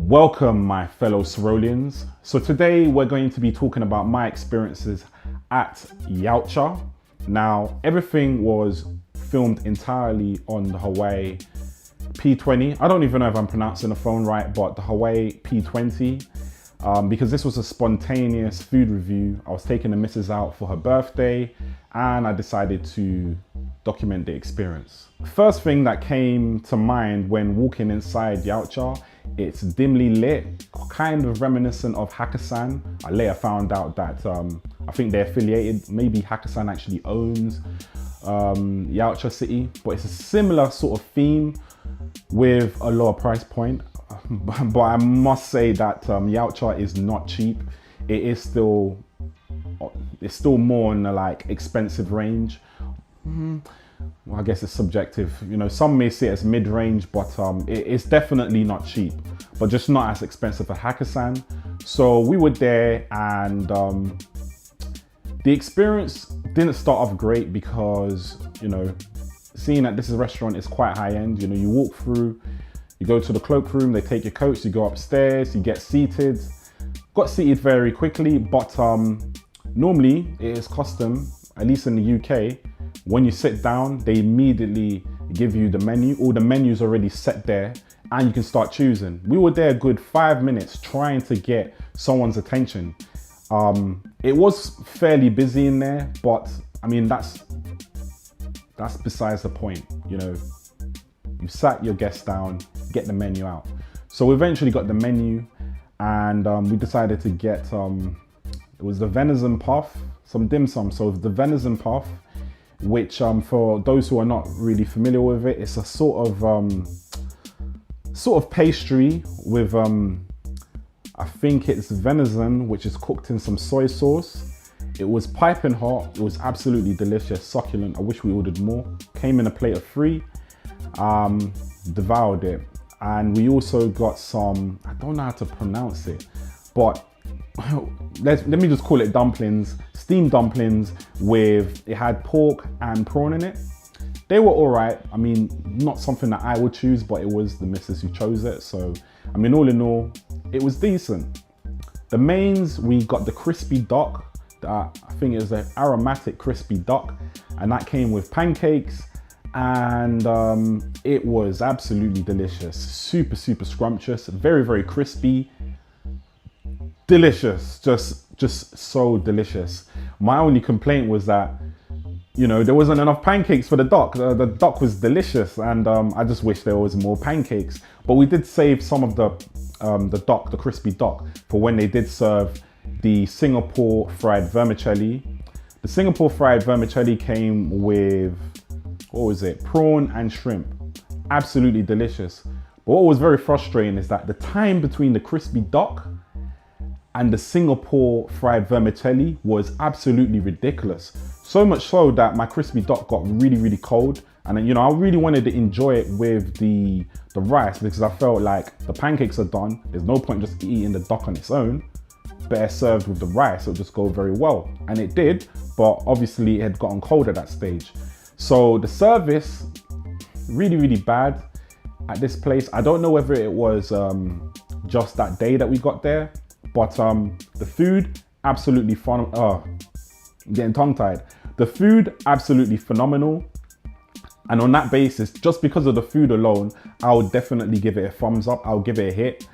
Welcome, my fellow Serolians. So today we're going to be talking about my experiences at Yautcha. Now, everything was filmed entirely on the Huawei P20. I don't even know if I'm pronouncing the phone right, but the Huawei P20, because this was a spontaneous food review. I was taking the missus out for her birthday and I decided to document the experience. First thing that came to mind when walking inside Yautcha, it's dimly lit, kind of reminiscent of Hakkasan. I later found out that I think they're affiliated. Maybe Hakkasan actually owns Yautcha City, but it's a similar sort of theme with a lower price point. But I must say that Yautcha is not cheap. It's still more in the like expensive range. Well, I guess it's subjective. You know, some may see it as mid-range, but it's definitely not cheap, but just not as expensive as Hakkasan. So we were there, and the experience didn't start off great because, you know, seeing that this restaurant is quite high-end. You know, you walk through, you go to the cloakroom, they take your coats, you go upstairs, you get seated. Got seated very quickly, but normally it is custom, at least in the UK, when you sit down, they immediately give you the menu. All the menus already set there and you can start choosing. We were there a good 5 minutes trying to get someone's attention. It was fairly busy in there, but I mean, that's besides the point. You know, you sat your guests down, get the menu out. So we eventually got the menu, and we decided to get, it was the venison puff, some dim sum. So the venison puff, which for those who are not really familiar with it, it's a sort of pastry with I think it's venison, which is cooked in some soy sauce. It was piping hot. It was absolutely delicious, succulent. I wish we ordered more. Came in a plate of 3. Devoured it. And we also got some, I don't know how to pronounce it, but let me just call it dumplings, steamed dumplings with, it had pork and prawn in it. They were all right. I mean, not something that I would choose, but it was the missus who chose it. So, I mean, all in all, it was decent. The mains, we got the crispy duck. I think it was an aromatic crispy duck, and that came with pancakes, and it was absolutely delicious. Super, super scrumptious, very, very crispy. Delicious, just so delicious. My only complaint was that, you know, there wasn't enough pancakes for the duck. The duck was delicious, and I just wish there was more pancakes. But we did save some of the duck, the crispy duck, for when they did serve the Singapore fried vermicelli. The Singapore fried vermicelli came with, what was it, prawn and shrimp. Absolutely delicious. But what was very frustrating is that the time between the crispy duck and the Singapore fried vermicelli was absolutely ridiculous. So much so that my crispy duck got really, really cold. And you know, I really wanted to enjoy it with the rice, because I felt like the pancakes are done. There's no point just eating the duck on its own. Better served with the rice, it'll just go very well. And it did, but obviously it had gotten cold at that stage. So the service, really, really bad at this place. I don't know whether it was just that day that we got there, but the food, absolutely fun. Getting tongue-tied. The food, absolutely phenomenal. And on that basis, just because of the food alone, I would definitely give it a thumbs up. I'll give it a hit.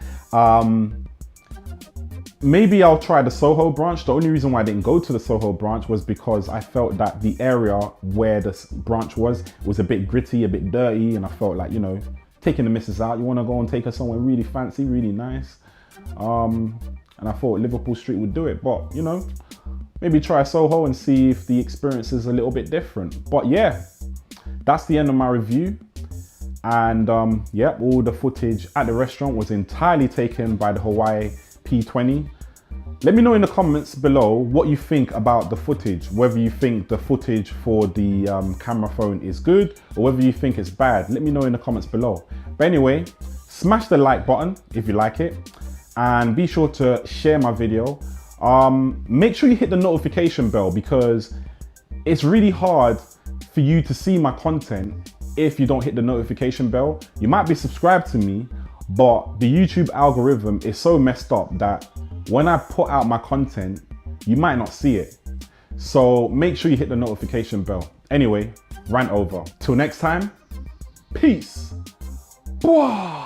Maybe I'll try the Soho branch. The only reason why I didn't go to the Soho branch was because I felt that the area where the branch was a bit gritty, a bit dirty. And I felt like, you know, taking the missus out, you want to go and take her somewhere really fancy, really nice. And I thought Liverpool Street would do it, but you know, maybe try Soho and see if the experience is a little bit different. But yeah, that's the end of my review. And yeah, all the footage at the restaurant was entirely taken by the Huawei P20. Let me know in the comments below what you think about the footage, whether you think the footage for the camera phone is good or whether you think it's bad. Let me know in the comments below. But anyway, smash the like button if you like it, and be sure to share my video. Make sure you hit the notification bell, because it's really hard for you to see my content if you don't hit the notification bell. You might be subscribed to me, but the YouTube algorithm is so messed up that when I put out my content, you might not see it. So make sure you hit the notification bell. Anyway, rant over. Till next time, peace. Bwah!